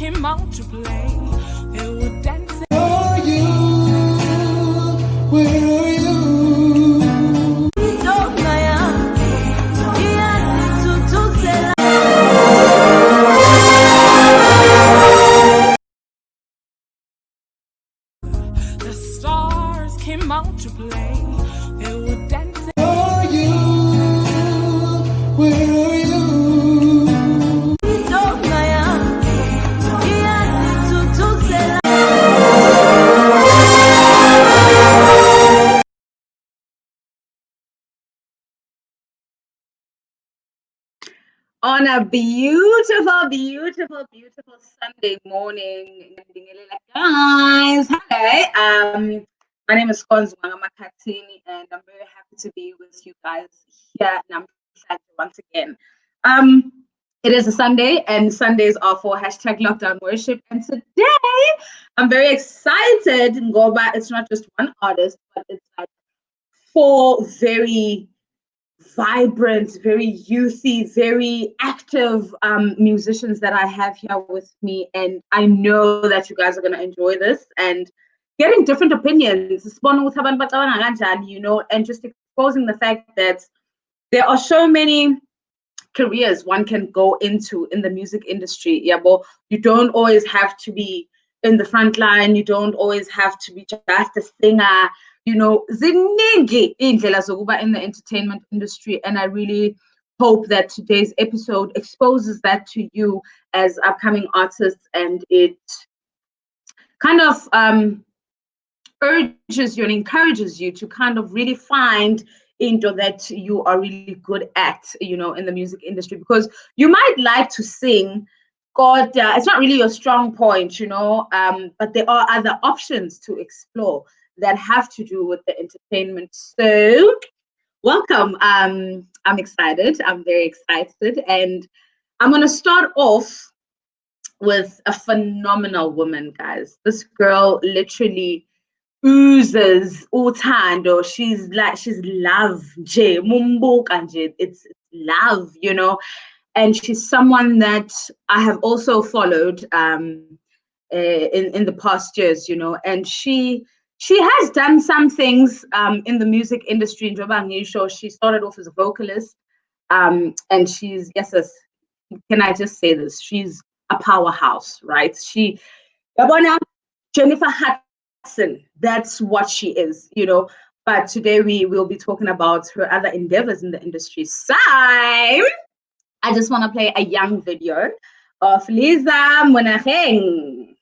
came out to play. They were dancing. The stars came out to play. They were dancing. On a beautiful, beautiful, beautiful Sunday morning, guys. Hello. My name is Konz Makatini, and I'm very happy to be with you guys here once again. It is a Sunday, and Sundays are for #lockdown worship. And today, I'm very excited. Ngoba, it's not just one artist, but it's like 4 very vibrant, very youthy, very active musicians that I have here with me, and I know that you guys are going to enjoy this and getting different opinions, you know, and just exposing the fact that there are so many careers one can go into in the music industry. Yeah, but you don't always have to be in the front line, you don't always have to be just a singer. You know, ziningi indlela zokuba in the entertainment industry, and I really hope that today's episode exposes that to you as upcoming artists, and it kind of urges you and encourages you to kind of really find into that you are really good at, you know, in the music industry, because you might like to sing. God, it's not really your strong point, you know, but there are other options to explore that have to do with the entertainment. So welcome. I'm excited. I'm very excited. And I'm going to start off with a phenomenal woman, guys. This girl literally oozes uthando. She's love. It's love, you know. And she's someone that I have also followed in the past years, you know, and she has done some things in the music industry in Jobangisho. She started off as a vocalist, and she's, yes, can I just say this? She's a powerhouse, right? Jennifer Hudson, that's what she is, you know. But today we will be talking about her other endeavors in the industry. I just want to play a young video of Liza Monageng.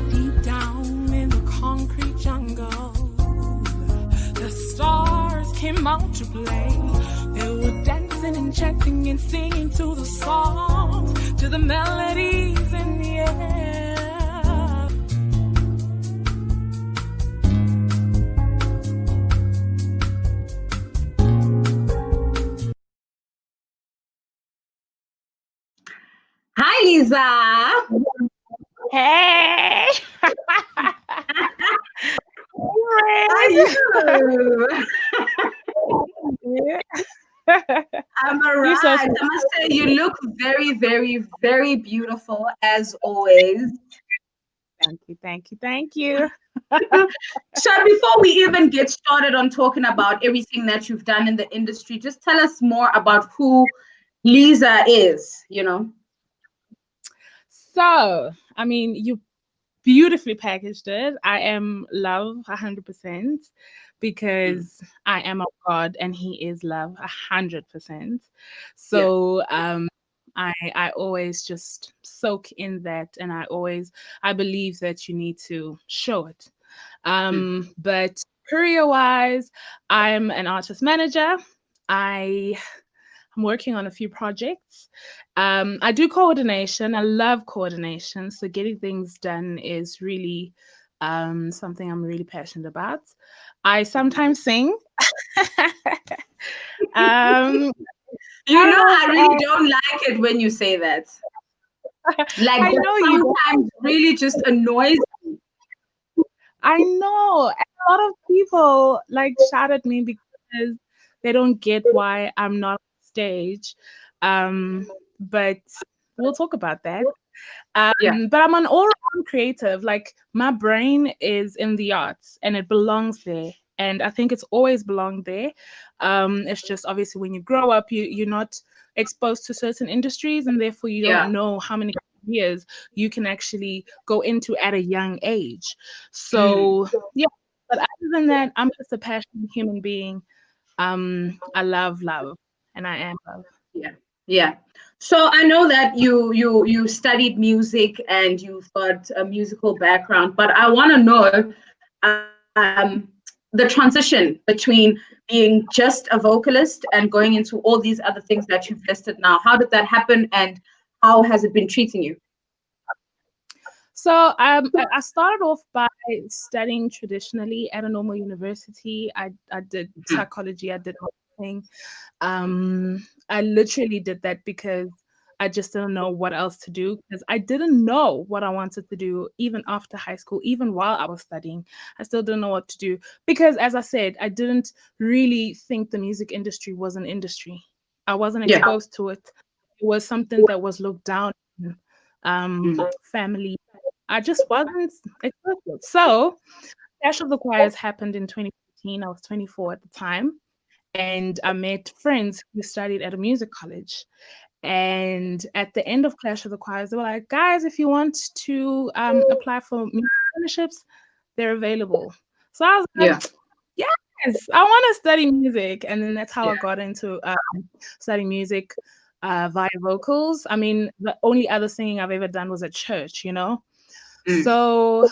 Deep down in the concrete jungle, the stars came out to play. They were dancing and chanting and singing to the songs, to the melodies in the air. Hi, Liza. Hey! How are you? I'm alright. So I must say, you look very, very, very beautiful as always. Thank you. So before we even get started on talking about everything that you've done in the industry, just tell us more about who Liza is, you know. So, I mean, you beautifully packaged it. I am love 100% because I am of God and He is love 100%. So, I always just soak in that, and I believe that you need to show it. But career-wise, I'm an artist manager. I'm working on a few projects. I do coordination. I love coordination. So getting things done is really something I'm really passionate about. I sometimes sing. You know, I really don't like it when you say that. Like I that know you don't. sometimes really just annoys me. I know. And a lot of people like shout at me because they don't get why I'm not on stage. But we'll talk about that. Yeah. But I'm an all-round creative. Like my brain is in the arts and it belongs there. And I think it's always belonged there. It's just obviously when you grow up, you're not exposed to certain industries, and therefore you don't Yeah. know how many years you can actually go into at a young age. Mm. So yeah. But other than that, I'm just a passionate human being. I love love, and I am love. Yeah. Yeah. So I know that you studied music and you've got a musical background, but I want to know the transition between being just a vocalist and going into all these other things that you've listed now. How did that happen, and how has it been treating you? So I started off by studying traditionally at a normal university. I did Mhm. psychology. I did marketing. I literally did that because I just didn't know what else to do because I didn't know what I wanted to do even after high school, even while I was studying. I still didn't know what to do because, as I said, I didn't really think the music industry was an industry. I wasn't Yeah. exposed to it. It was something that was looked down on, Mm. family. I just wasn't exposed to it. So, Clash of the Choirs happened in 2014. I was 24 at the time, and I met friends who studied at a music college. And at the end of Clash of the Choirs, they were like, guys, if you want to apply for music scholarships, they're available. So I was like, Yeah. yes, I want to study music. And then that's how Yeah. I got into studying music via vocals. I mean, the only other singing I've ever done was at church, you know? Mm. So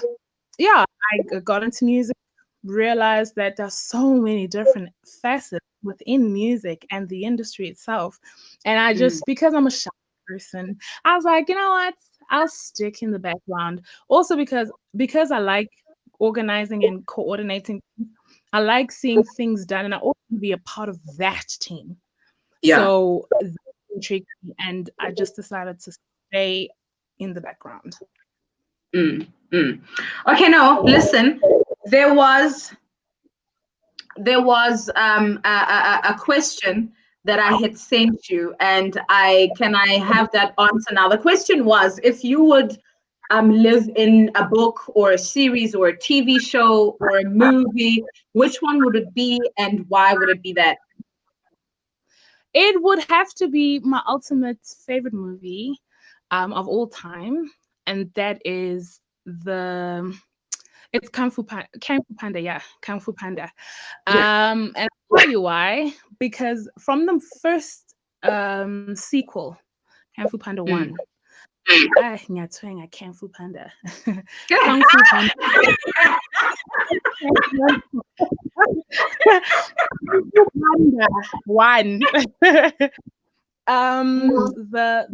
yeah, I got into music, realized that there's so many different facets within music and the industry itself. And I Mm. just, because I'm a shy person, I was like, you know what? I'll stick in the background. Also because I like organizing and coordinating. I like seeing things done, and I also want to be a part of that team. Yeah. So that intrigued me, and I just decided to stay in the background. Mm. Mm. Okay, now listen. There was a question that I had sent you, and I have that answer now. The question was, if you would live in a book or a series or a TV show or a movie, which one would it be, and why would it be that? It would have to be my ultimate favorite movie of all time, and that is the it's Kung Fu Panda, yeah, Kung Fu Panda. Yeah. And I'll tell you why. Because from the first sequel, Kung Fu Panda Mm. 1, ngiyathenga Kung Fu Panda. Kung Fu Panda. Kung Fu Panda 1. The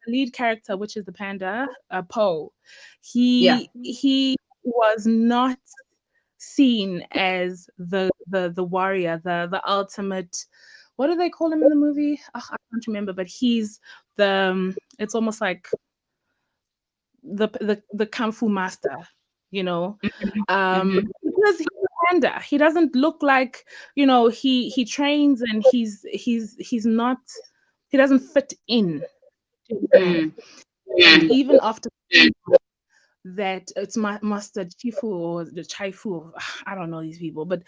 lead character, which is the panda, Poe, Yeah. he was not seen as the warrior, the ultimate. What do they call him in the movie? Ugh, I can't remember, but he's the. It's almost like the kung fu master, you know. Hmm. Because he's a panda, he doesn't look like, you know, he trains and he's not, he doesn't fit in to that. Mm. And Mm. even after that, it's my Master Chifu or the Chaifu. I don't know these people, but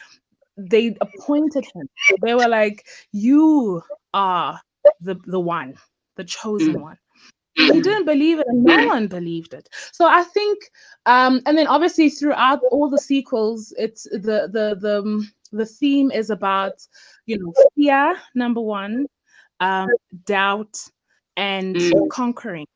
they appointed him. They were like, "You are the one, the chosen Mm. one." He didn't believe it, and no one believed it. So I think, and then obviously throughout all the sequels, it's the theme is about, you know, fear, number one, um, doubt, and Mm. conquering.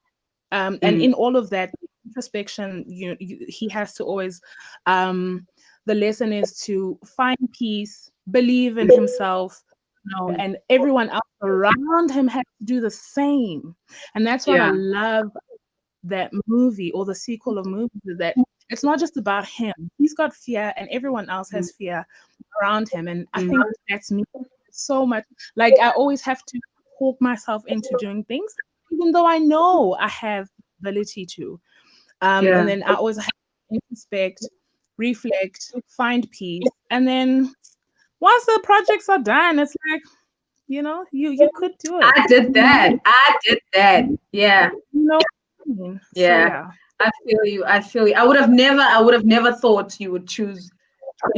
And Mm. in all of that introspection, he has to always, the lesson is to find peace, believe in himself, you know, Mm. and everyone else around him has to do the same. And that's what I Yeah. love that movie or the sequel of movies, is that it's not just about him. He's got fear, and everyone else Mm. has fear around him. And I Mm. think that's me so much. Like I always have to talk myself into doing things, even though I know I have ability to. And then I always have to introspect, reflect, find peace. And then once the projects are done, it's like, you could do it. I did that. Yeah. You know what I mean? Yeah. So yeah. I feel you. I would have never thought you would choose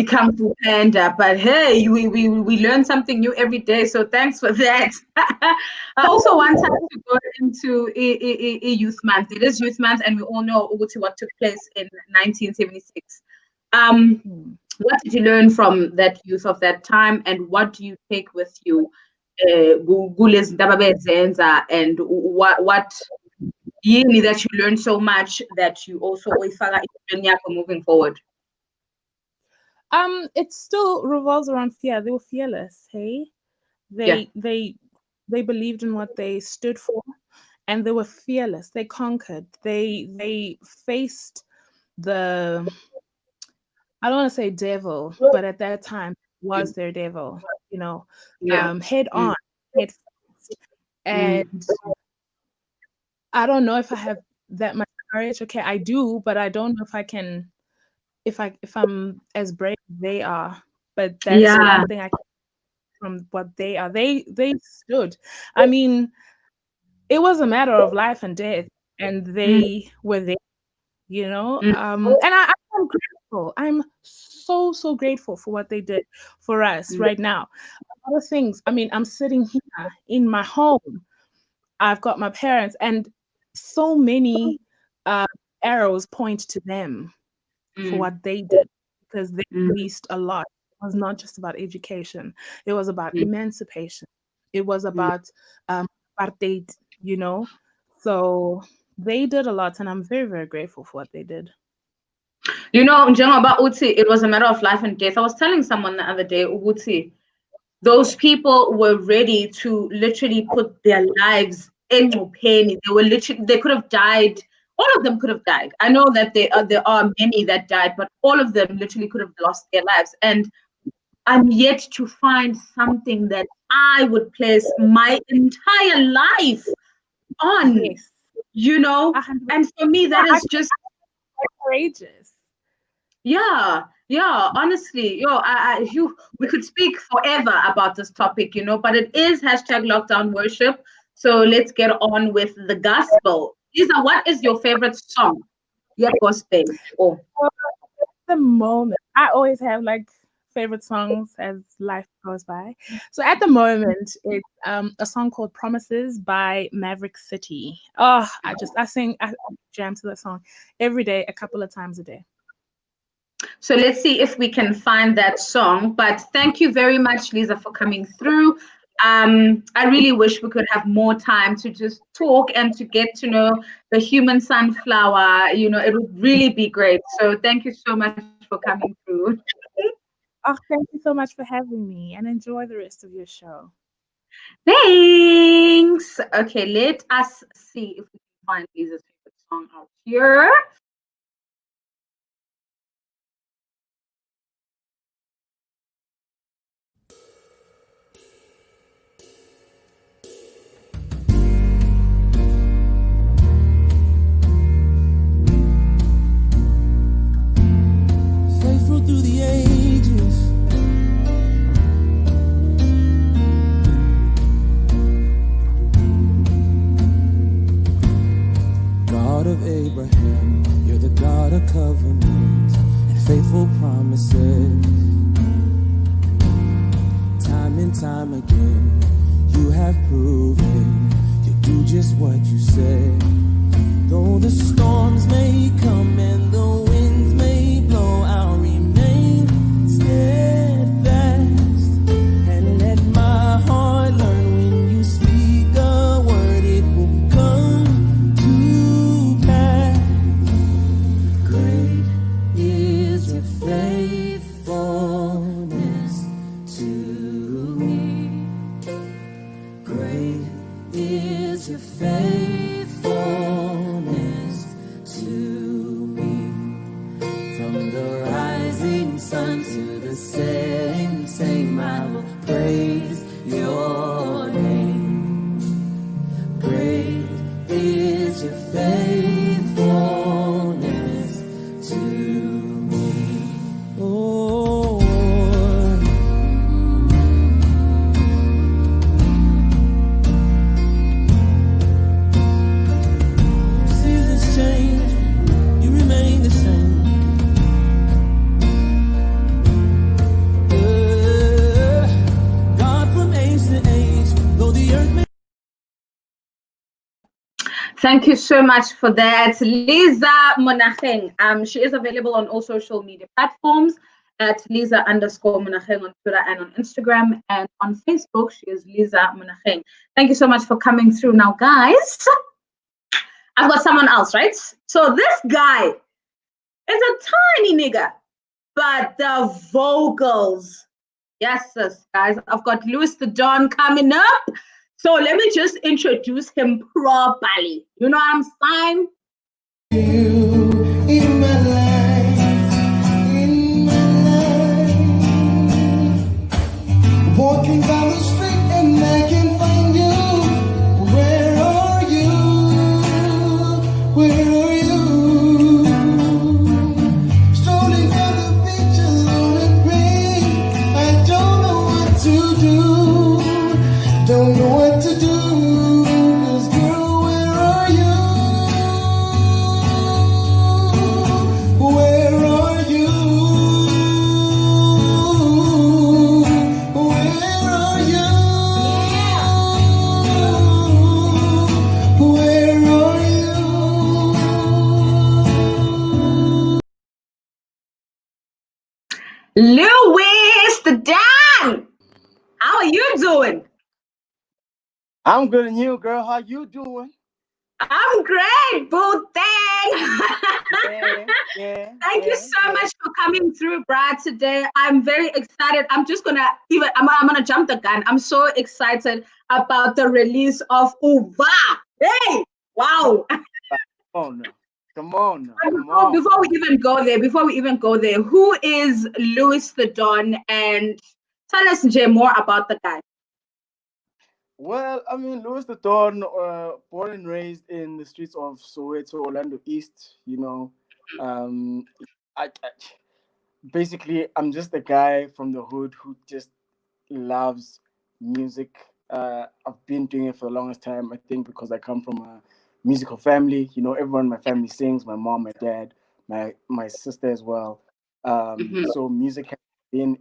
Kung Fu Panda, but hey, we learn something new every day. So thanks for that. I also wanted to go into a Youth Month. It is Youth Month, and we all know what took place in 1976. What did you learn from that youth of that time, and what do you take with you? Kulezi zinto ababezenza, and what yini that you learned so much that you also uyifaka empilweni yakho moving forward? It still revolves around fear. They were fearless, hey? They believed in what they stood for, and they were fearless. They conquered. They faced the, I don't want to say devil, but at that time was their devil, head on, head first. And I don't know if I have that much courage. Okay, I do, but I don't know if I can, if I'm as brave as they are. But that's one thing I can from what they are. They stood. I mean, it was a matter of life and death, and they were there, And I'm grateful. I'm so grateful for what they did for us right now. A lot of things. I mean, I'm sitting here in my home. I've got my parents, and so many arrows point to them for what they did, because they released a lot. It was not just about education. It was about emancipation. It was about apartheid, So they did a lot, and I'm very, very grateful for what they did. Njengoba uthi it was a matter of life and death. I was telling someone the other day, ukuthi those people were ready to literally put their lives in pain. They could have died. All of them could have died. I know that there are many that died, but all of them literally could have lost their lives. And I'm yet to find something that I would place my entire life on, And for me, that is just courageous. Yeah, honestly, we could speak forever about this topic, but it is #lockdown worship. So let's get on with the gospel. Liza, what is your favorite song? Yeah, gospel. At the moment, I always have favorite songs as life goes by. So at the moment, it's a song called Promises by Maverick City. Oh, I jam to that song every day, a couple of times a day. So let's see if we can find that song. But thank you very much, Liza, for coming through. I really wish we could have more time to just talk and to get to know the human sunflower. It would really be great. So thank you so much for coming through. Oh, thank you so much for having me, and enjoy the rest of your show. Thanks. Okay, let us see if we can find Liza's favorite song out here. Faithful through the ages. God of Abraham, you're the God of covenants and faithful promises. Time and time again, you have proven you do just what you said. Though the storms may come and the winds may blow, I'll remain steadfast and let my heart learn when you speak a word, it will come to pass. Great is your faithfulness to me. Great is your faithfulness to me. From the rising sun to the setting same, I will praise your name. Great is your faithfulness. the earth may. Thank you so much for that, Liza Monageng. She is available on all social media platforms at Liza_Monageng on Twitter and on Instagram, and on Facebook she is Liza Monageng. Thank you so much for coming through. Now, guys, I've got someone else, right? So this guy is a tiny nigga, but the vocals. Yes, sis, guys, I've got Louis the Don coming up. So let me just introduce him properly. You know what I'm saying? In my life, walking down the street and I can find you. Where are you? Where are you? Strolling down the beach alone and rain. I don't know what to do. Don't know what to do. 'Cause girl, where are you? Where are you? Where are you? Where are you? Louis the Don. How are you doing? I'm good, and you, girl? How you doing? I'm great, boo thing. Yeah. Thank you so much for coming through, Brad, today. I'm very excited. I'm gonna jump the gun. I'm so excited about the release of Uva. Hey, wow. Come on now. Before we even go there, who is Louis the Don, and tell us, Jay, more about the guy. Well, I mean, Louis the Don, born and raised in the streets of Soweto, Orlando East. I basically I'm just a guy from the hood who just loves music. I've been doing it for the longest time. I think because I come from a musical family. Everyone in my family sings. My mom, my dad, my sister as well. So music has been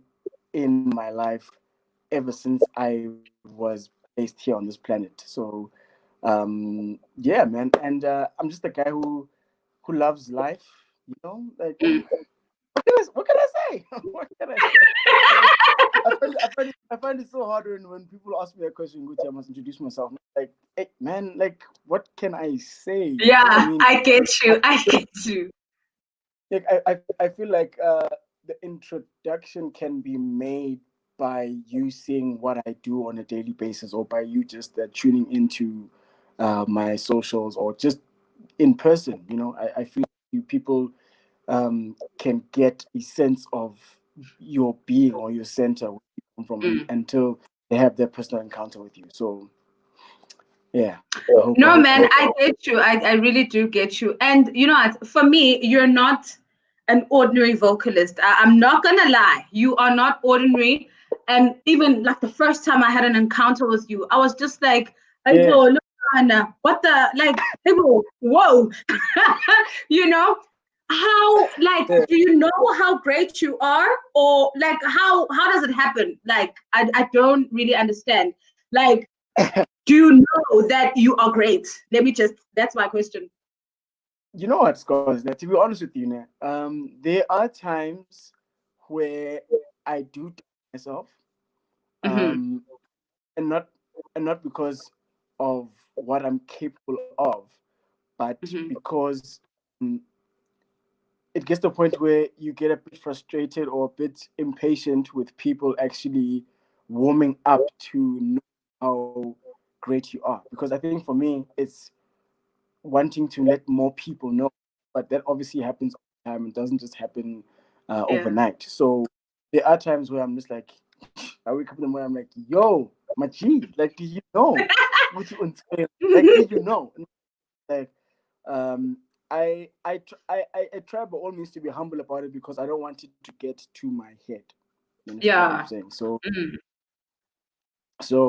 in my life ever since I was placed here on this planet. So yeah, man. And I'm just a guy who loves life. Like what can I say? What can I say? I find it so hard when people ask me a question, Gucci, I must introduce myself. Like, hey, man, like, what can I say? Yeah, I mean, I get you. I get you. like, I feel like the introduction can be made by you seeing what I do on a daily basis, or by you just tuning into my socials, or just in person. I feel you people can get a sense of your being or your center where you come from until they have their personal encounter with you. So yeah, No, man, I get you. I really do get you. And you know what? For me, you're not an ordinary vocalist. I'm not gonna lie. You are not ordinary. And even like the first time I had an encounter with you, I was just like, I Yeah. go, look, Anna, what the like, people, whoa. you know? How like Yeah. do you know how great you are? Or like how does it happen? Like I don't really understand. Like do you know that you are great? That's my question. You know what, Scott? To be honest with you, now, there are times where I do doubt myself, Mm-hmm. and not because of what I'm capable of, but Mm-hmm. because it gets to a point where you get a bit frustrated or a bit impatient with people actually warming up to know how great you are. Because I think for me, it's wanting to let more people know, but that obviously happens all the time. It doesn't just happen Yeah. overnight. So there are times where I'm just like, I wake up in the morning, I'm like, yo, my G, like, do you know what you entail? Like, do you know? Like, um, I try by all means to be humble about it, because I don't want it to get to my head. You understand what I'm Yeah. saying? So, Mm.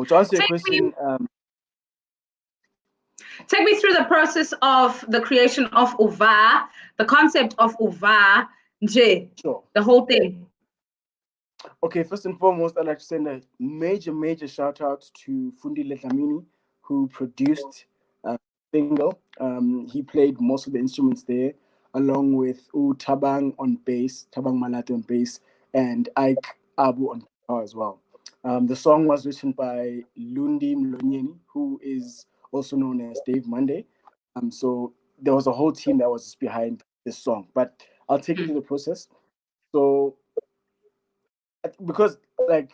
to answer your Take me question, take me through the process of the creation of Uva, the concept of Uva, J, sure. the whole thing. Okay, first and foremost, I'd like to send a major shout out to Fundile Dlamini, who produced single. He played most of the instruments there, along with Tabang on bass, Tabang Malate on bass, and Ike Abu on guitar as well. The song was written by Lundi Mlonyeni, who is also known as Dave Monday. So there was a whole team that was just behind this song. But I'll take you through the process. So because like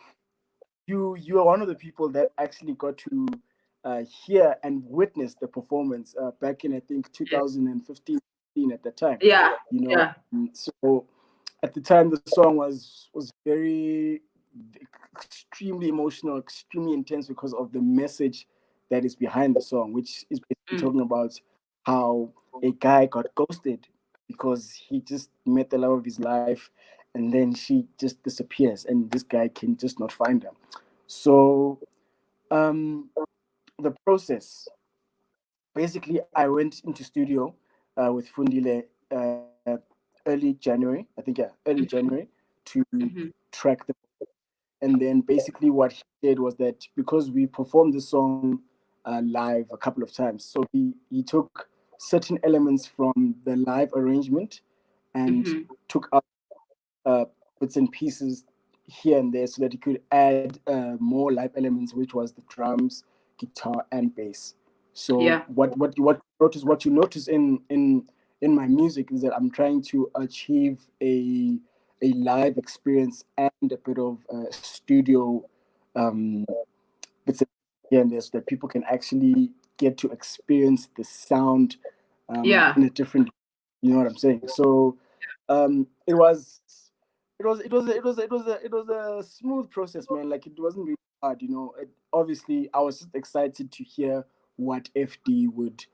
you are one of the people that actually got to hear and witness the performance back in I think 2015 at the time, Yeah, you know. yeah, So at the time the song was very extremely emotional, extremely intense because of the message that is behind the song, which is basically mm, talking about how a guy got ghosted because he just met the love of his life and then she just disappears and this guy can just not find her. So um, the process, basically, I went into studio with Fundile early January, I think, yeah, early January to mm-hmm, track the. And then basically what he did was that because we performed the song live a couple of times, so he took certain elements from the live arrangement and mm-hmm. took out uh, bits and pieces here and there so that he could add more live elements, which was the drums, guitar, and bass. So Yeah, what you notice in my music is that I'm trying to achieve a live experience and a bit of studio um, bits and here and there so that people can actually get to experience the sound yeah, in a different, you know what I'm saying? So it was it was a smooth process, man. Like it wasn't really hard, you know. Obviously I was just excited to hear what FD would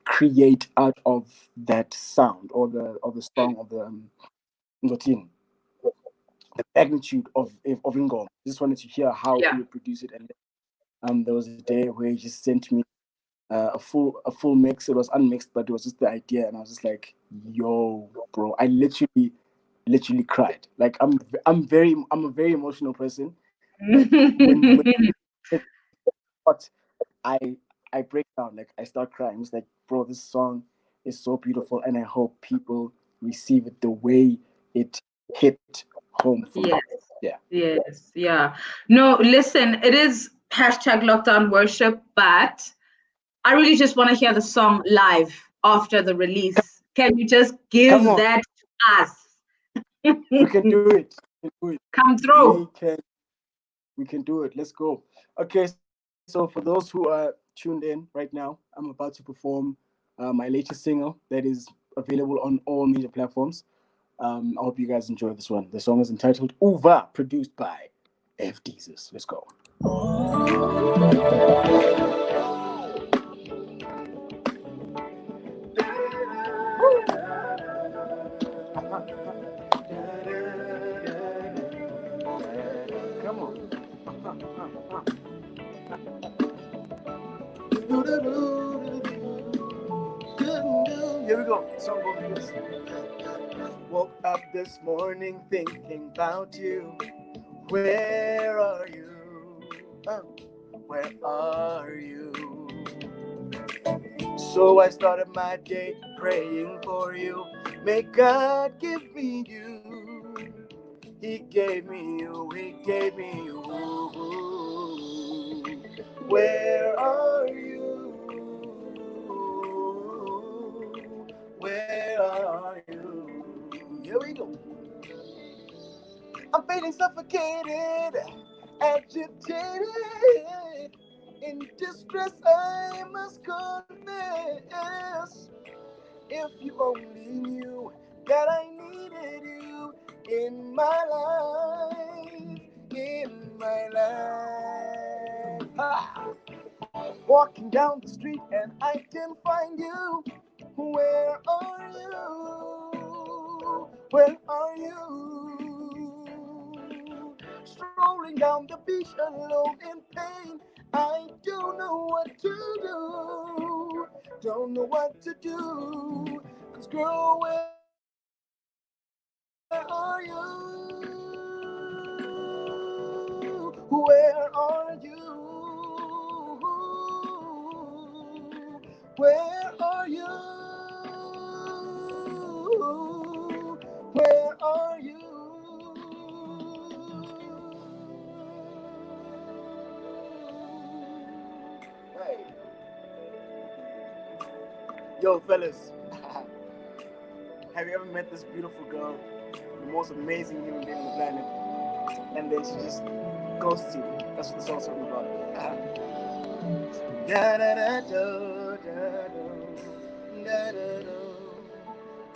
create out of that sound or the song of the Ngotini, the magnitude of Ingom. Just wanted to hear how he yeah. would produce it. And there was a day where he just sent me a full mix. It was unmixed, but it was just the idea, and I was just like, "Yo, bro!" I literally cried. Like I'm a very emotional person. Like when it's hot, I I break down. Like I start crying. It's like, bro, this song is so beautiful, and I hope people receive it the way it hit home for me. Yes, Yeah. yes, yeah. No, listen, it is hashtag lockdown worship, but I really just want to hear the song live after the release. Can you just Come give on, that to we can us? do it. We can do it. Come We through. can we can do it. Let's go. Okay, so for those who are tuned in right now, I'm about to perform my latest single that is available on all major platforms. I hope you guys enjoy this one. The song is entitled Uva, produced by F Jesus. Let's go. Come on. Here we go. Song goes like this. Woke up this morning thinking about you. Where are you? Where are you? So I started my day praying for you. May God give me you. He gave me you. He gave me you. Where are you? Where are you? Here we go. I'm feeling suffocated, agitated, in distress. I must confess. If you only knew that I needed you in my life, in my life. Ha! Walking down the street and I can find you. Where are you? Where are you? Strolling down the beach alone in pain. I don't know what to do. Don't know what to do. 'Cause girl, where are you? Where are you? Where are you? Where are you? Hey. Yo, fellas, have you ever met this beautiful girl, the most amazing human being on the planet, and then she just ghosts you? That's what the song's talking about. Da da da do, da do, da da do.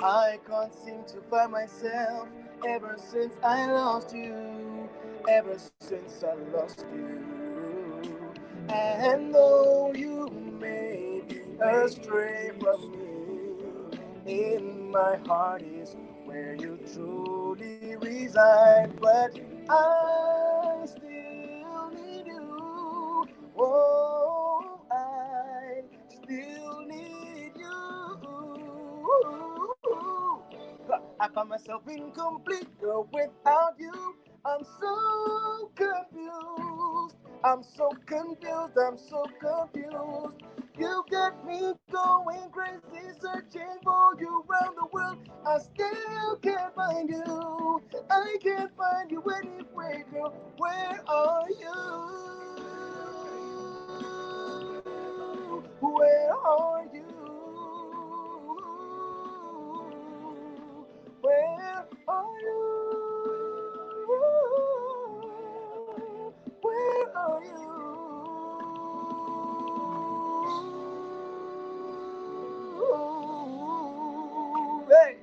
I can't seem to find myself ever since I lost you. Ever since I lost you. And though you may be astray from me, in my heart is where you truly reside. But I still need you. Oh, I still need you. I find myself incomplete, girl, without you. I'm so confused. I'm so confused. I'm so confused. You got me going crazy, searching for you around the world. I still can't find you. I can't find you anywhere, girl. Where are you? Where are you? Where are you? Where are you? Hey!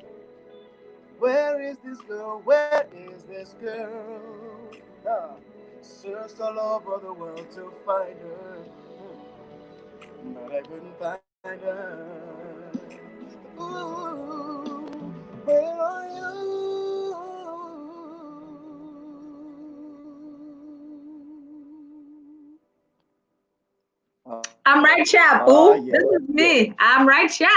Where is this girl? Where is this girl? Ah, searched all over the world to find her, but I couldn't find her. Ooh, where are you? I'm right here. Boo. This is me. I'm right here.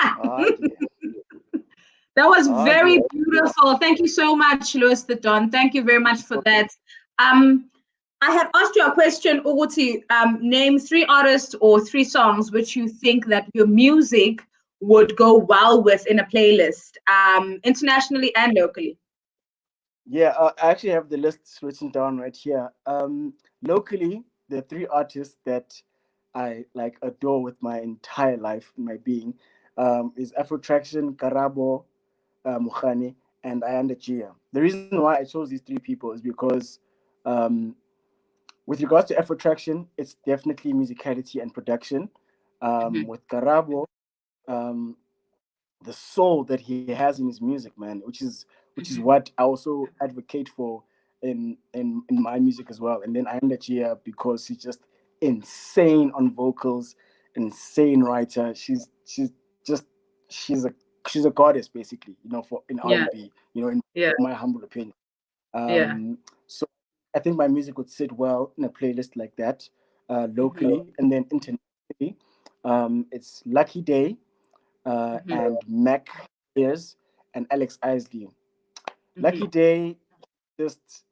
That was very beautiful. Thank you so much, Louis the Don. Thank you very much for that. I had asked you a question, Uguti. Name 3 artists or 3 songs which you think that your music would go well with in a playlist, internationally and locally. Yeah, I actually have the list written down right here. Locally, the 3 artists that I like adore with my entire life, my being, is Afro Traction, Karabo, Mukhani, and Ayanda Gia. The reason why I chose these 3 people is because, um, with regards to Afro Traction, it's definitely musicality and production. With Karabo, um, the soul that he has in his music, man, which is what I also advocate for in my music as well. And then I end here because she's just insane on vocals, insane writer. Just she's a she's a goddess basically, for in Yeah, R&B, in yeah, my humble opinion. yeah. So I think my music would sit well in a playlist like that, locally, and then internationally. It's Lucky Day, and Mac Ayers and Alex Isley. Lucky Day, just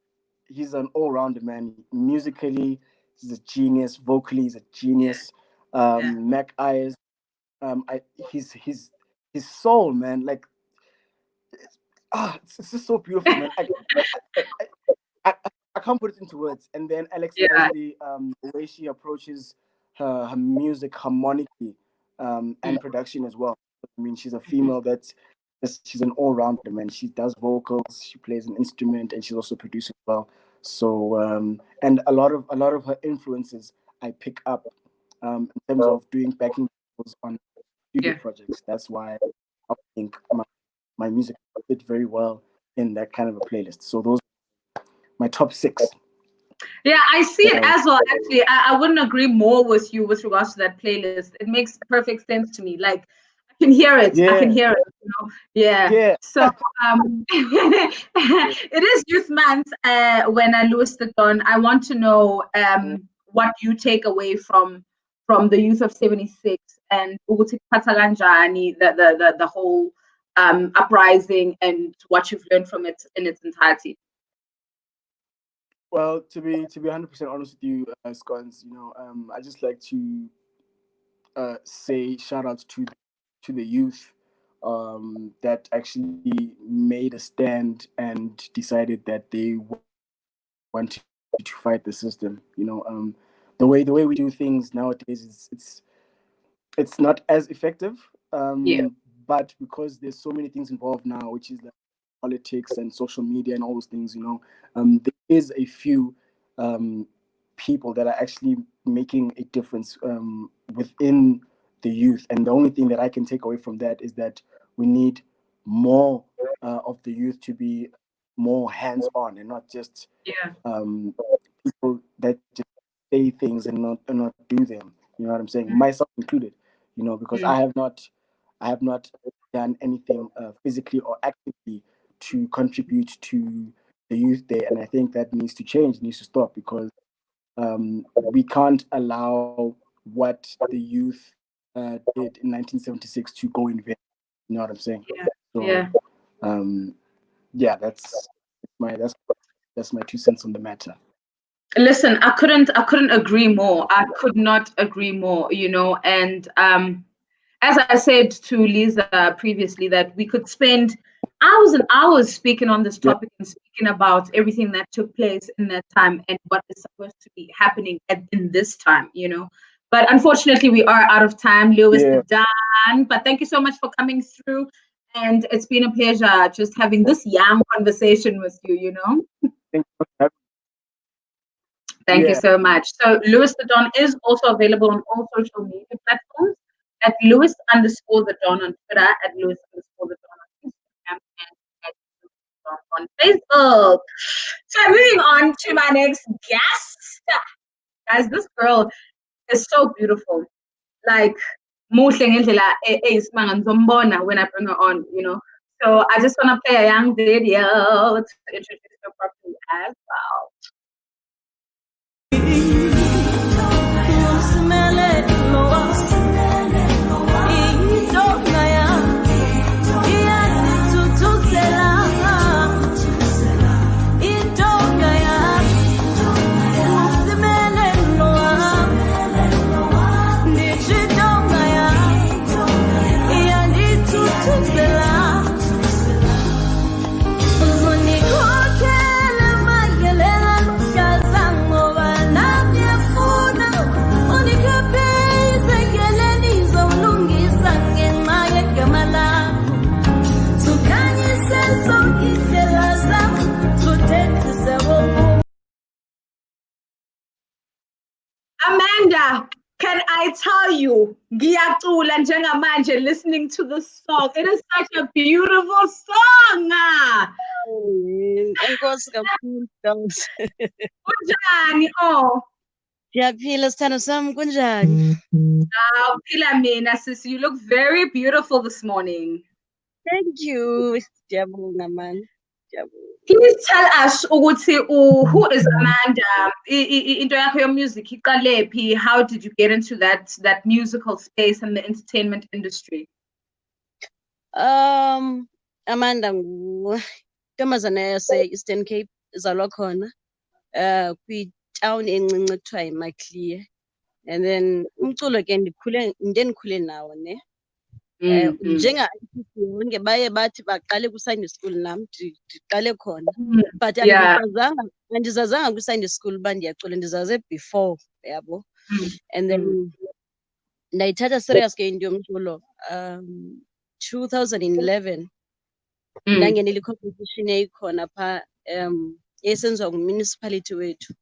he's an all-rounder man. Musically, he's a genius. Vocally, he's a genius. Mac Ayers, his soul, man. Like, it's just so beautiful, man. I, I can't put it into words. And then Alex Yeah. Isley, the way she approaches her music harmonically, and production as well. I mean, she's a female she's an all-rounder, man. She does vocals, she plays an instrument, and she's also producing as well. So, and a lot of her influences I pick up, in terms of doing backing vocals on studio Yeah. projects. That's why I think my music fit very well in that kind of a playlist. So those are my top 6 Yeah, I see that it I would. as well. Actually, I wouldn't agree more with you with regards to that playlist. It makes perfect sense to me. Like, I can hear it. I can Yeah, hear it. Yeah. yeah. So it is Youth Month. When I lose the tone, I want to know what you take away from the youth of '76 and ukuthi kuphatha kanjani the whole uprising and what you've learned from it in its entirety. Well, to be 100% honest with you, Scones, I just like to say shout out to the youth that actually made a stand and decided that they wanted to fight the system. The way we do things nowadays is it's not as effective. Yeah, But because there's so many things involved now, which is like politics and social media and all those things, there is a few um, people that are actually making a difference within the youth. And the only thing that I can take away from that is that we need more of the youth to be more hands on and not just yeah, um, people that just say things and not do them. You know what I'm saying? mm, Myself included. Because mm, I have not done anything physically or actively to contribute to the youth day, and I think that needs to change, needs to stop, because we can't allow what the youth did in 1976 to go in vain. You know what I'm saying? yeah, So, yeah. um, yeah, my that's that's my 2 cents on the matter. Listen, I couldn't agree more. I could not agree more, and as I said to Lisa previously, that we could spend hours and hours speaking on this Yeah, topic and speaking about everything that took place in that time and what is supposed to be happening in this time. But unfortunately, we are out of time. Lewis the yeah. Don. But thank you so much for coming through. And it's been a pleasure just having this young conversation with you. Thank you for having Thank you Yeah, so much. So Lewis the Don is also available on all social media platforms at Lewis underscore the Don on Twitter, at Lewis underscore the Don on Instagram, and at Lewis the Don on Facebook. So moving on to my next guest. Guys, this girl is so beautiful. Like muhle ngendlela eyisimanga ngizombona when I bring her on. So I just want to play a young video to introduce her properly as well. Amanda, can I tell you, ngiyacula njengamanje listening to the song. It is such a beautiful song. Enkosi kakhulu Dawes. Kunjani? Oh, Ndiyaphila sithando sami kunjani? phila mina sis, you look very beautiful this morning. Thank you. Ndiyabonga man. Ndiyabonga. Please tell us ukuthi who is Amanda? Into yakho music iqalephi? How did you get into that musical space and the entertainment industry? Amanda nguntombazana yase-Eastern Cape izalwa khona kwi-town encinci ekuthiwa yiMaclear. And then umculo ke ndikhule nawo ne. Njenga-artist yonke baye bathi baqale ku-Sunday school nam ndiqale khona, but Yeah. andizazanga kwi-Sunday school uba ndiyacula, ndizaze before yabo. And then ndayithatha serious ke into yomculo 2011 ndangenela i-competition eyikhona phaa esenziwa ngumunicipality wethu.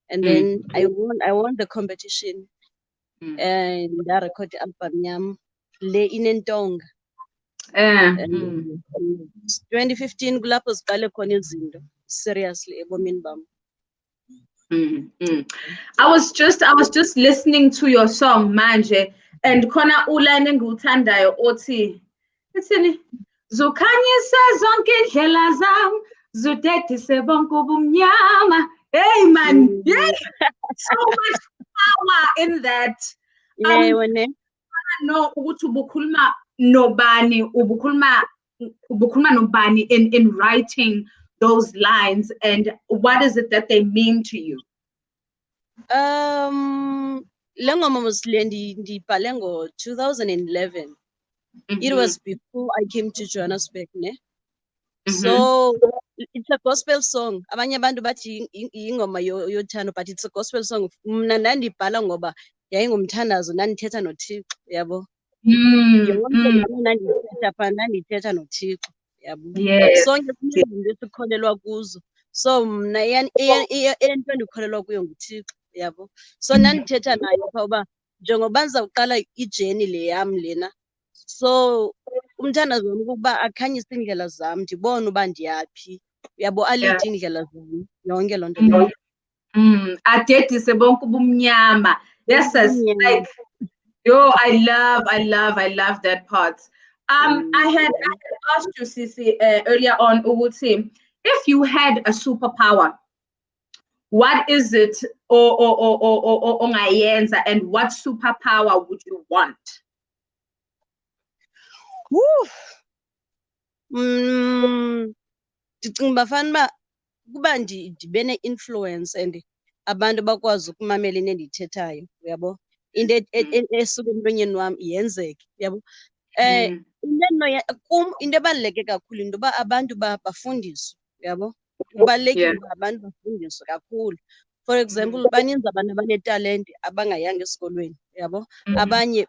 And then I won the competition and ndarekhod i-album yam le inentonga. 2015 kulapho ziqale khona izinto seriously ebomini bam. I was just listening to your song manje, and khona uline engiwuthandayo othi ithini, zukhanyisa zonke indlela zami, zudedise bonke ubumnyama. Hey man, yeah, so much power in that. Yebo ne. No, ukuthi ubukhuluma nobani in writing those lines, and what is it that they mean to you? Le ngoma mostly ndiyibhale ngo-2011. It was before I came to Johannesburg, ne? So it's a gospel song. Abanye abantu bathi ingoma yothando, but it's a gospel song. Mna ndandibhala ngoba yayingumthandazo, ndandithetha noThixo, yabo. Yonke le nto ndandiyithetha phana ndandithetha noThixo, yabo. Yes. Sonke sinezinto esikholelwa kuzo. So mna into endikholelwa kuyo nguThixo, yabo. So ndandithetha naye phaa uba njengoba ndizawuqala ijeni le yam lena, so umthandazo wam kukuba akhanyise iindlela zam ndibone uba ndiyaphi, yabo, alide iindlela zam, yonke loo nto leyo. Adedise bonke ubumnyama. Yes, like, yo, I love that part. I had asked you, Sisi, earlier on, Uguti, if you had a superpower, what is it, or ongayenza, and what superpower would you want? Ndicinga uba fanuba kuba ndibe ne-influence and abantu bakwazi ukumamela into endiyithethayo, uyabo, into esuka emlonyeni wam yenzeke, uyabo. Kum into ebaluleke kakhulu into yoba abantu bafundiswe, uyabo. Kubalulekile uba abantu bafundiswe kakhulu. For example, baninzi abantu abanetalente abangayanga esikolweni, uyabo. Abanye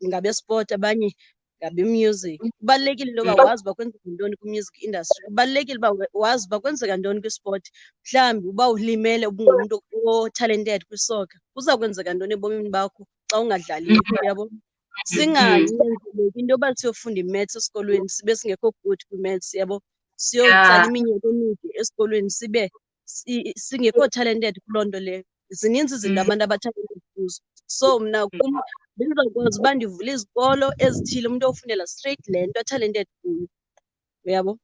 ngabesport, abanye ngabe-music. Kubalulekile into yoba wazi uba kwenzeka ntoni kwi-music industry. Kubalulekile uba wazi uba kwenzeka ntoni kwisport. Mhlawumbi uba ulimele ubungumntu o-talented kwisoka, kuza kwenzeka ntoni ebomini bakho xa ungadlaliyo, uyabo. Singanyanzeleki into yoba siyofunda i-maths esikolweni sibe singekho good kwi-maths, yabo. Siyotsala iminyaka emide esikolweni sibe singekho talented kuloo nto leyo. Zininzi izinto abantu aba-talented kuzo. So mna kum bendizawukwazi uba ndivule izikolo ezithile, umntu ofundela straight le nto a-talented kuyo, uyabo.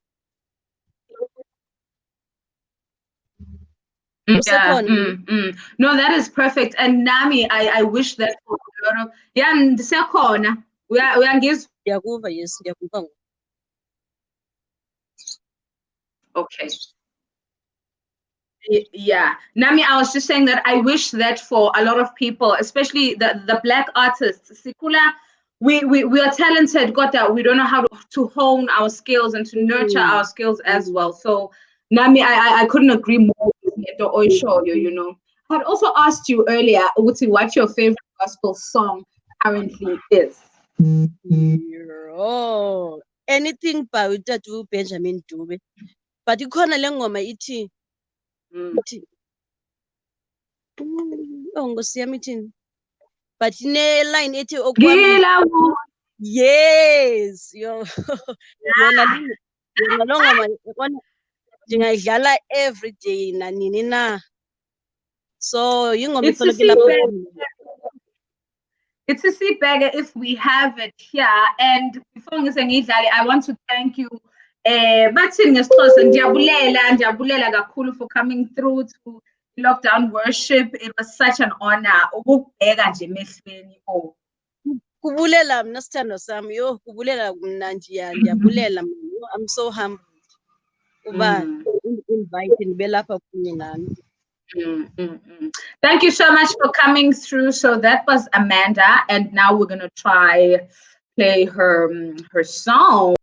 No, that is perfect. And Nami, I wish that for a lot of ndisekhona. Uyangizwa? Ndiyakuva, yes, ndiyakuva. Okay. Yeah, Nami, I was just saying that I wish that for a lot of people, especially the Black artists, Sikula, we are talented, got that. We don't know how to hone our skills and to nurture our skills as well. So, Nami, I couldn't agree more with you, you know. I had also asked you earlier, Uti, what your favorite gospel song currently is. Oh, anything by Utatu Benjamin Dube. But ikhona le ngoma ithi Nkosi yami ithini, but ine-line ethi okwami. Yes, yona loo ngoma ndingayidlala every day nanini na. So yingoma isoloko ilapha. It's a seatbagger if we have it here. And before I want to thank you. Ndiyabulela kakhulu for coming through to Lockdown Worship. It was such an honor. Kubulela mna sithando sami, yo, kubulela mna ndiyabulela. I'm so humbled uba invite ndibe lapha kunye nami. Thank you so much for coming through. So that was Amanda, and now we're gonna try play her song.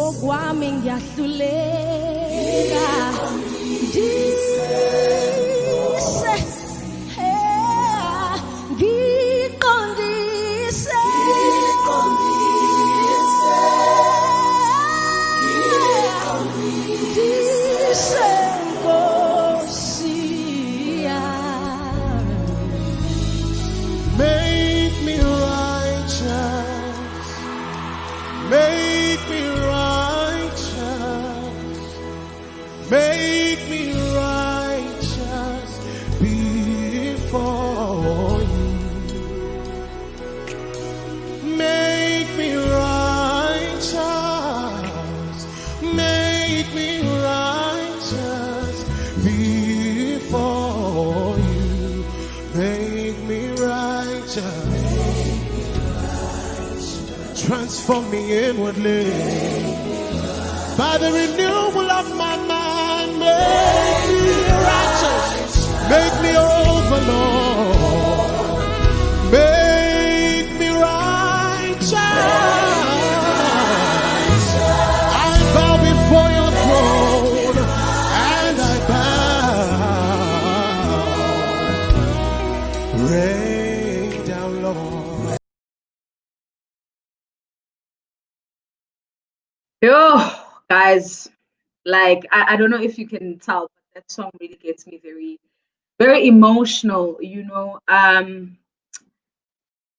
Okwami ngiyahluleka ngise ngiqondise ngise Nkosi yami. Make me righteous. Make me righteous. Make me righteous before you. Make me righteous. Make me righteous before you. Make me righteous. Transform me inwardly by the renewal of my mind. Make me righteous. Make me over, Lord. Make me righteous. I bow before your throne and I bow. Rain down, Lord. Yo, guys, like I don't know if you can tell, but that song really gets me very, very emotional, you know. Khona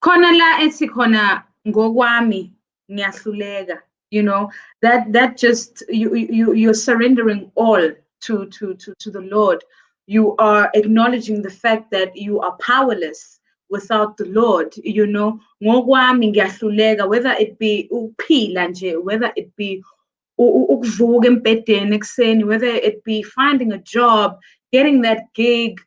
la ethi khona ngokwami ngiyahluleka, you know, that just you're surrendering all to the Lord. You are acknowledging the fact that you are powerless without the Lord, you know. Ngokwami ngiyahluleka, whether it be ukuphila nje, whether it be ukuvuka embedeni ekuseni, whether it be finding a job, getting that gig,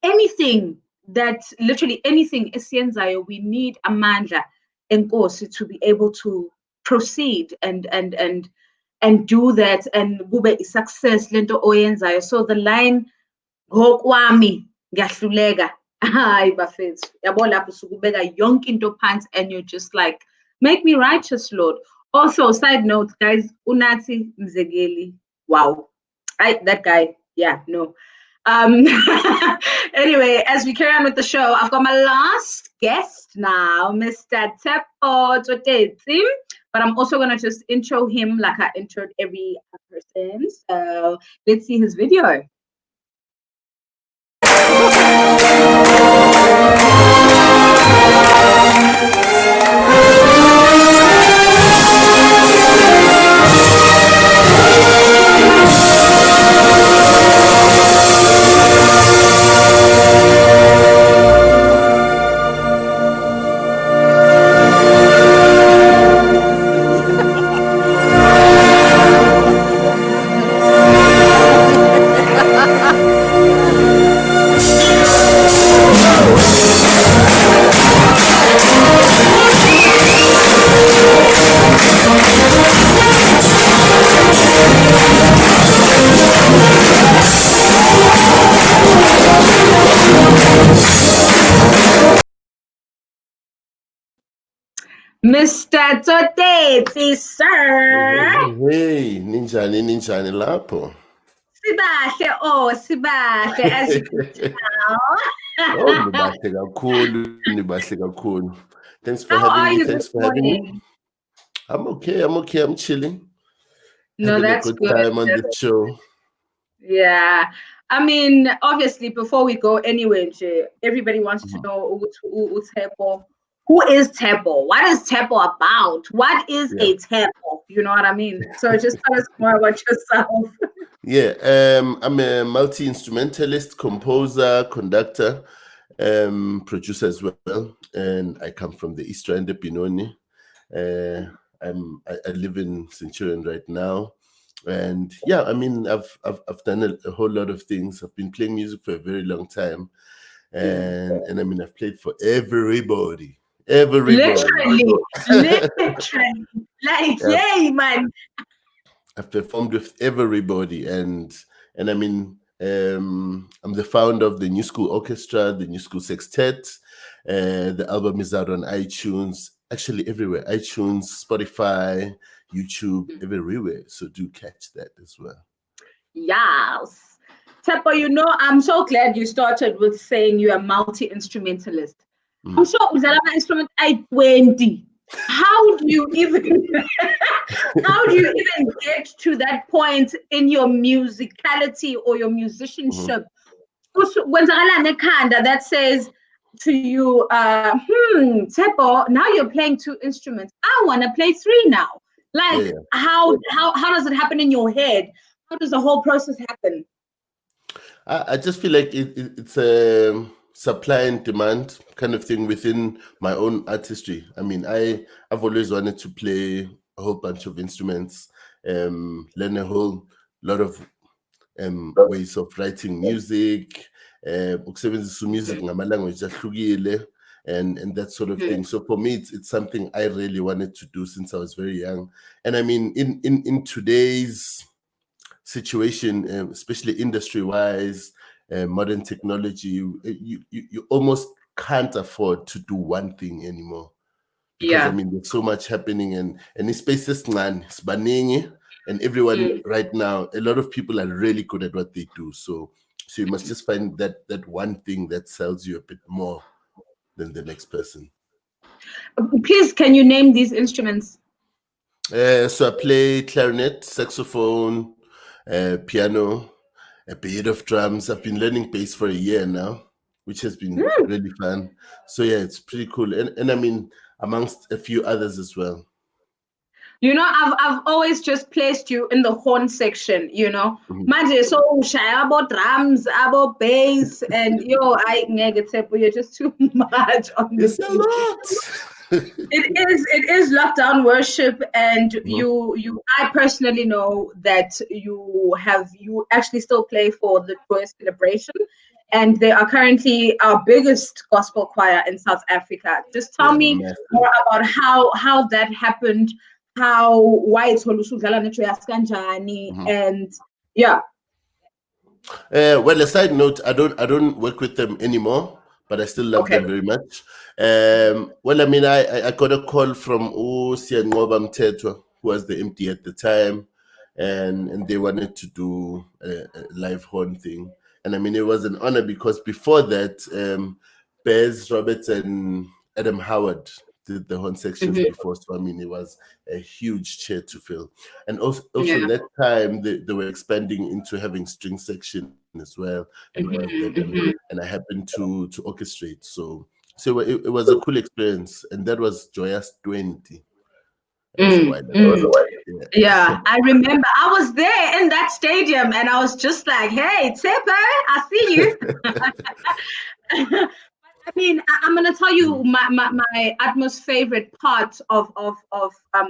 anything, that literally anything esiyenzayo, we need amandla enkosi to be able to proceed and do that, and kube success lento oyenzayo. So the line ngokwami ngiyahluleka, hayi bafethu, yabo lapho sukubeka yonke into phansi and you're just like, make me righteous, Lord. Also, side note, guys, Unathi Mzegeli, wow, that guy, yeah, no. Anyway, as we carry on with the show, I've got my last guest now, Mr. Tshepo Tsotetsi, but I'm also going to just intro him like I introed every person. So let's see his video. Mr. Tsotetsi, sir. Hey, ninjani lapho. Sibahle, as you can tell. Oh, nibahle kakhulu. Thanks for How are having me. you Thanks this for having me. morning? I'm okay. I'm chilling. No, Having a that's good good. time on the show. Yeah. I mean, obviously, before we go anywhere, everybody wants to know Tshepo. Who is Tshepo? What is Tshepo about? What is a Tshepo? You know what I mean? So just tell us more about yourself. Yeah, I'm a multi-instrumentalist, composer, conductor, producer as well, and I come from the East Rand, Benoni. I live in Centurion right now, and yeah, I mean, I've done a whole lot of things. I've been playing music for a very long time, and I mean, I've played for everybody. Literally, literally, like, I've, yay, man. I've performed with everybody, and I mean, I'm the founder of the New School Orchestra, the New School Sextet. The album is out on iTunes, actually everywhere: iTunes, Spotify, YouTube, everywhere. So do catch that as well. Yes. Tshepo, you know, I'm so glad you started with saying you're a multi-instrumentalist. I'm sure udlala ama-instrument ayi-20. How do you even how do you even get to that point in your musicality or your musicianship? Kwenzakalani ekhanda that says to you, Tshepo, now you're playing 2 instruments. I want to play 3 now. Like, Yeah. how does it happen in your head? How does the whole process happen? I just feel like it's a supply and demand kind of thing within my own artistry. I mean, I've always wanted to play a whole bunch of instruments, learn a whole lot of ways of writing music, ukusebenzisa music ngama-language ahlukile, and that sort of thing. So for me, it's something I really wanted to do since I was very young. And I mean, in today's situation, especially industry-wise, modern technology, you almost can't afford to do one thing anymore. Because I mean, there's so much happening, and in spaces, and everyone right now, a lot of people are really good at what they do. So you must just find that one thing that sells you a bit more than the next person. Please, can you name these instruments? So I play clarinet, saxophone, piano, a bit of drums. I've been learning bass for a year now, which has been really fun. So yeah, it's pretty cool. And I mean, amongst a few others as well. You know, I've always just placed you in the horn section, you know. Manje, so ushaya abo drums, abo bass, and I negative, you're just too much on this. It's a lot. It is lockdown worship, and I personally know that you actually still play for the Joyous Celebration, and they are currently our biggest gospel choir in South Africa. Just tell me more about how that happened, why it's and yeah. Well, a side note, I don't work with them anymore, but I still love them very much. Well, I mean, I got a call from Siyanqoba Mthethwa, who was the MD at the time, and they wanted to do a live horn thing. And I mean, it was an honor because before that, Bez Roberts and Adam Howard did the horn sections before. So I mean, it was a huge chair to fill. And also that time they were expanding into having string section as well, and all of that. And I happened to orchestrate. So it was a cool experience, and that was Joyous 20. That was a while ago. Yeah, I remember I was there in that stadium, and I was just like, "Hey, Tshepo, I see you." I mean, I'm gonna tell you my utmost favorite part of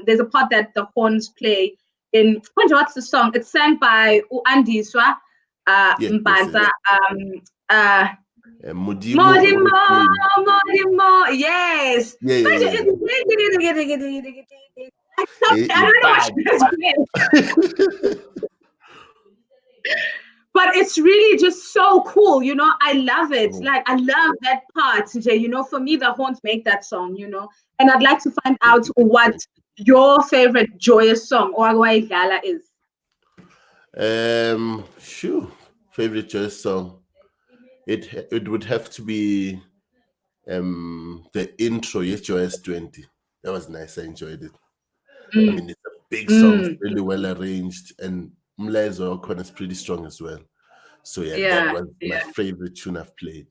there's a part that the horns play in. What's the song? It's sang by Andiswa Mbanza. Modimo, Modimo, yes. yeah. I don't know what but it's really just so cool, you know. I love it. Like, I love that part, Jay. You know, for me, the horns make that song, you know. And I'd like to find out what your favorite joyous song or Gala is. Favorite joyous song. It would have to be the intro, yes, Joyous 20. That was nice. I enjoyed it. I mean, it's a big song, it's really well arranged, and Mlazo Okon is pretty strong as well. So that was my favorite tune I've played.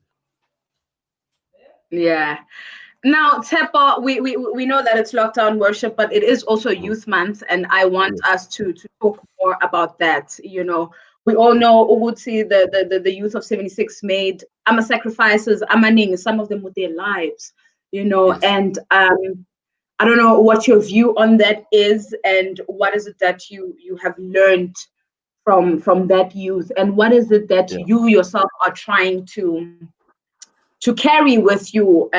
Yeah. Now, Tshepo, we know that it's lockdown worship, but it is also Youth Month, and I want us to talk more about that. You know, we all know Uguti, the youth of 76 made sacrifices, amaning, some of them with their lives, you know, and I don't know what your view on that is, and what is it that you have learned from that youth, and what is it that Yeah. you yourself are trying to carry with you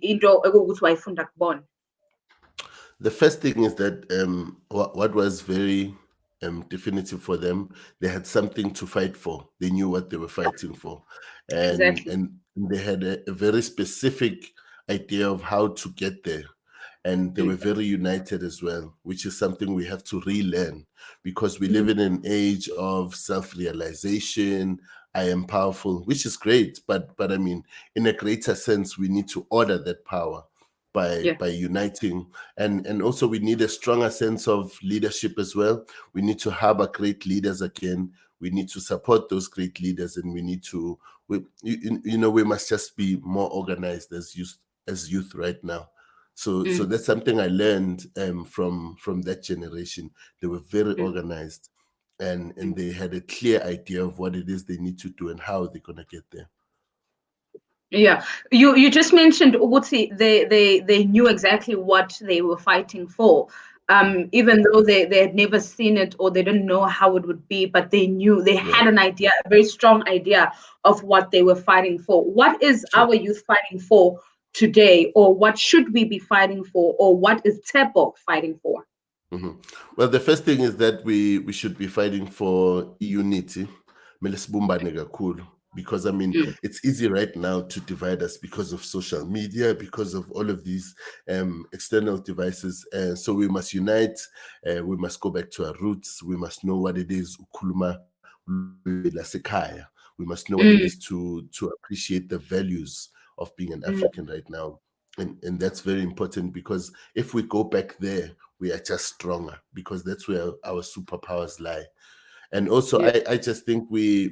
into ukuthi wayifunda kubona. The first thing is that what was very definitive for them, they had something to fight for. They knew what they were fighting for, and Exactly. and they had a very specific idea of how to get there. And they were very united as well, which is something we have to relearn, because we live in an age of self-realization. I am powerful, which is great, but I mean, in a greater sense, we need to order that power by uniting, and also we need a stronger sense of leadership as well. We need to harbor great leaders again. We need to support those great leaders, and we need to we must just be more organized as youth right now. So that's something I learned from that generation. They were very organized, and they had a clear idea of what it is they need to do and how they're gonna get there. Yeah, you just mentioned ukuthi they knew exactly what they were fighting for, even though they had never seen it or they didn't know how it would be, but they knew they Yeah, had an idea, a very strong idea of what they were fighting for. What is sure. our youth fighting for today, or what should we be fighting for, or what is Tshepo fighting for? Mhm. Well, the first thing is that we should be fighting for unity. Mele sibumbane kakhulu, because I mean, it's easy right now to divide us because of social media, because of all of these external devices. So we must unite. We must go back to our roots. We must know what it is ukhuluma lasekhaya. We must know what it is to appreciate the values of being an African right now. And that's very important, because if we go back there, we are just stronger, because that's where our superpowers lie. And also, I just think we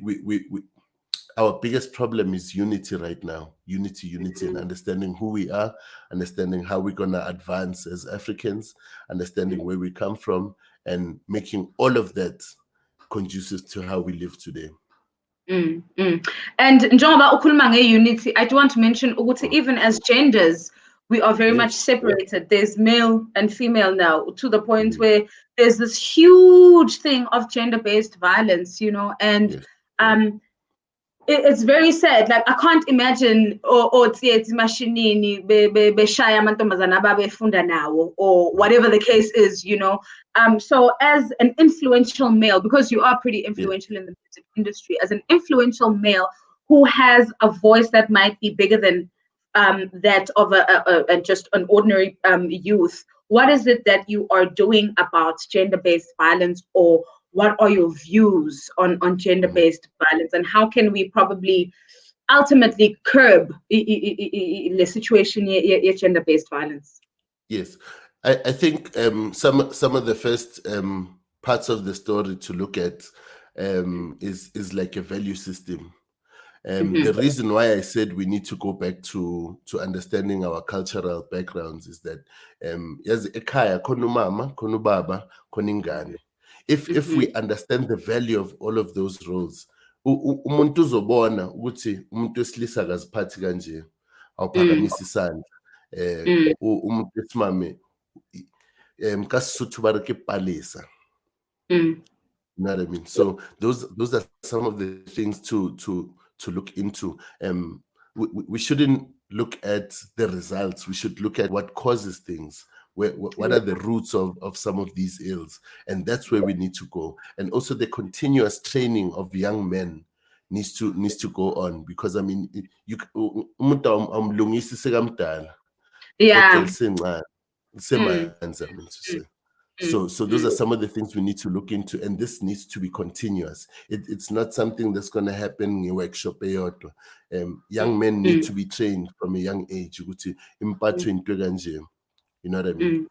our biggest problem is unity right now. Unity, and understanding who we are, understanding how we're gonna advance as Africans, understanding where we come from, and making all of that conducive to how we live today. And njengoba ukhuluma nge-unity, I do want to mention ukuthi even as genders, we are very much Yes. separated. There's male and female now, to the point where there's this huge thing of gender-based violence, and Yes. it's very sad. Like, I can't imagine otsiyetsi mashinini beshaya amantombazana ababefunda nawo, or whatever the case is, So as an influential male, because you are pretty influential in the music industry, as an influential male who has a voice that might be bigger than that of a just an ordinary youth, what is it that you are doing about gender-based violence, or what are your views on gender-based violence, and how can we probably ultimately curb the situation of gender-based violence? Yes, I think some of the first parts of the story to look at is like a value system. The reason why I said we need to go back to understanding our cultural backgrounds is that yazi ekhaya khona umama, khona ubaba, khona ingane. If we understand the value of all of those roles, umuntu uzobona ukuthi umuntu wesilisa akaziphathi kanje, awuphakamisa isandla. Umuntu wesimame kaSotho ba re ke palesa. You know what I mean? So those are some of the things to look into. We shouldn't look at the results. We should look at what causes things. What are the roots of some of these ills? And that's where we need to go. And also the continuous training of young men needs to go on, because I mean, umuntu awumlungisi sekamdala, kodwa lisencane, lisemanzi, I mean to say. So those are some of the things we need to look into, and this needs to be continuous. It's not something that's going to happen in workshop. Young men need to be trained from a young age. You know what I mean?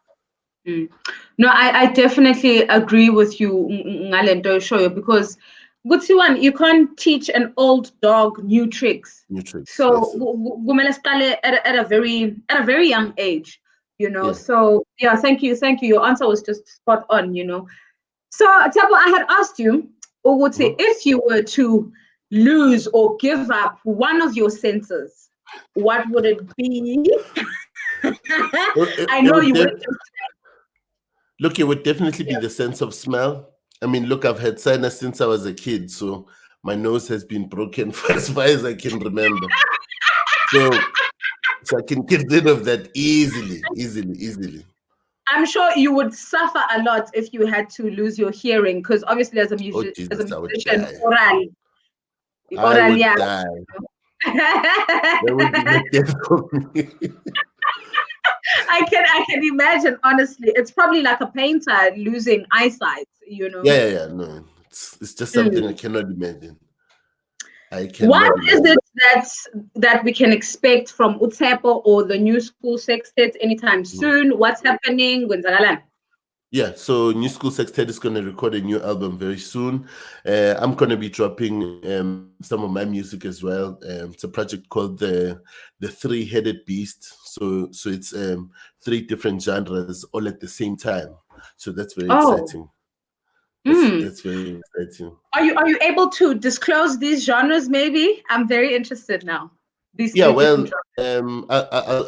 No, I definitely agree with you, Ngalento Shoyo, because one, you can't teach an old dog new tricks. New tricks, So yes. kumele siqale at a very young age, Yeah. So yeah, thank you. Your answer was just spot on, So Tshepo, I had asked you, if you were to lose or give up one of your senses, what would it be? I know you would. Look, it would definitely be the sense of smell. I mean, look, I've had sinus since I was a kid, so my nose has been broken for as far as I can remember. So I can get rid of that easily. I'm sure you would suffer a lot if you had to lose your hearing, because obviously as a Oh musician, Jesus, I would die. I oral, would yeah. die. That would be the death for me. I can imagine, honestly. It's probably like a painter losing eyesight, you know. Yeah. No, it's just something I cannot imagine. I What cannot is imagine. it that we can expect from Tshepo or the New School Sextet anytime soon? What's happening? Kwenzakalan? Yeah, so New School Sextet is going to record a new album very soon. I'm going to be dropping some of my music as well. It's a project called the Three-Headed Beast. So it's three different genres all at the same time. So that's very exciting. That's very exciting. Are you able to disclose these genres? Maybe I'm very interested now. These Yeah, three well, different genres.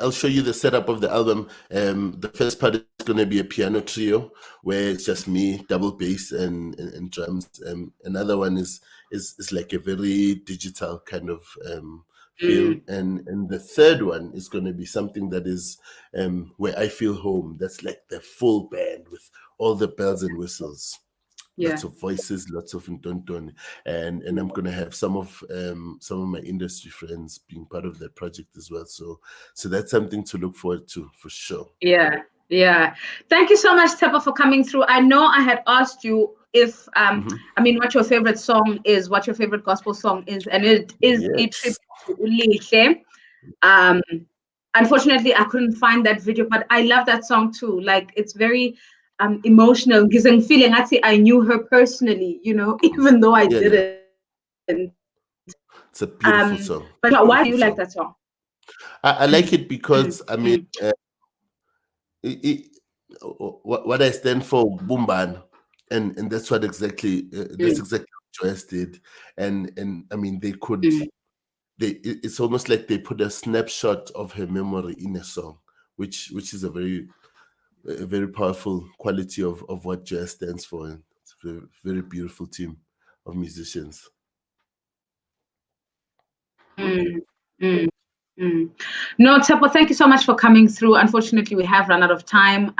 I'll show you the setup of the album. The first part is going to be a piano trio where it's just me, double bass and drums. Another one is like a very digital kind of feel, and the third one is going to be something that is where I feel home. That's like the full band with all the bells and whistles. Lots of voices, lots of ntonton, and I'm gonna have some of my industry friends being part of that project as well. So that's something to look forward to for sure. Yeah. Thank you so much, Tshepo, for coming through. I know I had asked you if I mean what your favorite song is, what your favorite gospel song is, and it is a tribute to Ulihle. Unfortunately, I couldn't find that video, but I love that song too. Like it's very emotional. Because I'm feeling actually I knew her personally, you know, even though I didn't. It's a beautiful song. But why do you like that song? I like it because I mean, what I stand for, Bumban, and that's what exactly that's exactly what Joyce did, and I mean they could. It's almost like they put a snapshot of her memory in a song, which is a very powerful quality of what jazz stands for. And it's a very, very beautiful team of musicians. No, Tshepo, thank you so much for coming through. Unfortunately, we have run out of time.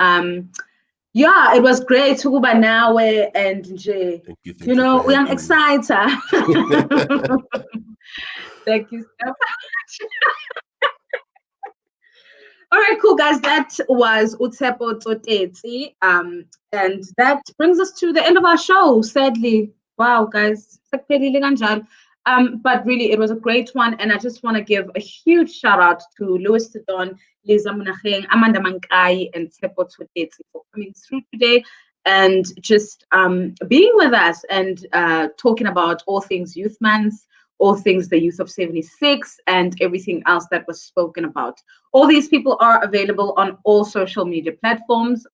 Yeah, it was great to go now and Thank you you know, for we are having me. excited. Thank you so much. All right, cool guys. That was Tshepo Tsotetsi. And that brings us to the end of our show. Sadly, wow, guys, but really, it was a great one, and I just want to give a huge shout out to Don, Liza Monageng, Amanda Mankayi, and Tshepo Tsotetsi for coming through today and just being with us and talking about all things Youth Month, all things the Youth of 76, and everything else that was spoken about. All these people are available on all social media platforms.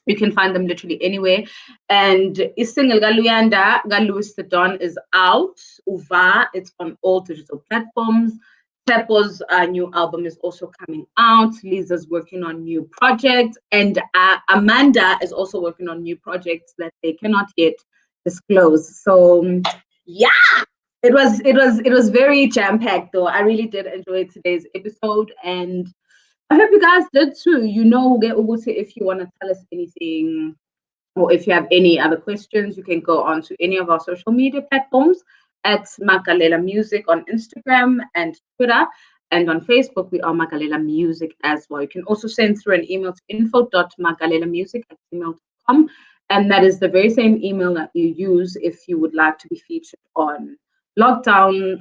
You can find them literally anywhere. And Isingel Galuyanda, Galus the Don is out. Uva, it's on all digital platforms. Tshepo's new album is also coming out. Liza's working on new projects. And Amanda is also working on new projects that they cannot yet disclose. So, yeah. It was very jam-packed though. I really did enjoy today's episode, and I hope you guys did too. You know, if you want to tell us anything or if you have any other questions, you can go on to any of our social media platforms at Makalela Music on Instagram and Twitter. And on Facebook, we are Makalela Music as well. You can also send through an email to info.makalelamusic@gmail.com. And that is the very same email that you use if you would like to be featured on Lockdown,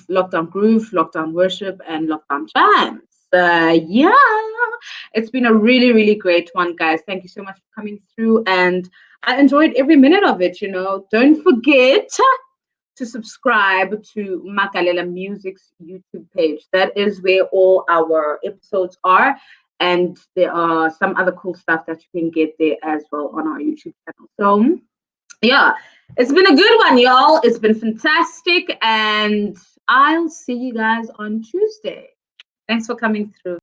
Lockdown Groove, Lockdown Worship, and Lockdown Jams. Yeah, it's been a really, really great one, guys. Thank you so much for coming through, and I enjoyed every minute of it. You know, don't forget to subscribe to Makalela Music's YouTube page. That is where all our episodes are, and there are some other cool stuff that you can get there as well on our YouTube channel. So, yeah, it's been a good one, y'all. It's been fantastic, and I'll see you guys on Tuesday. Thanks for coming through.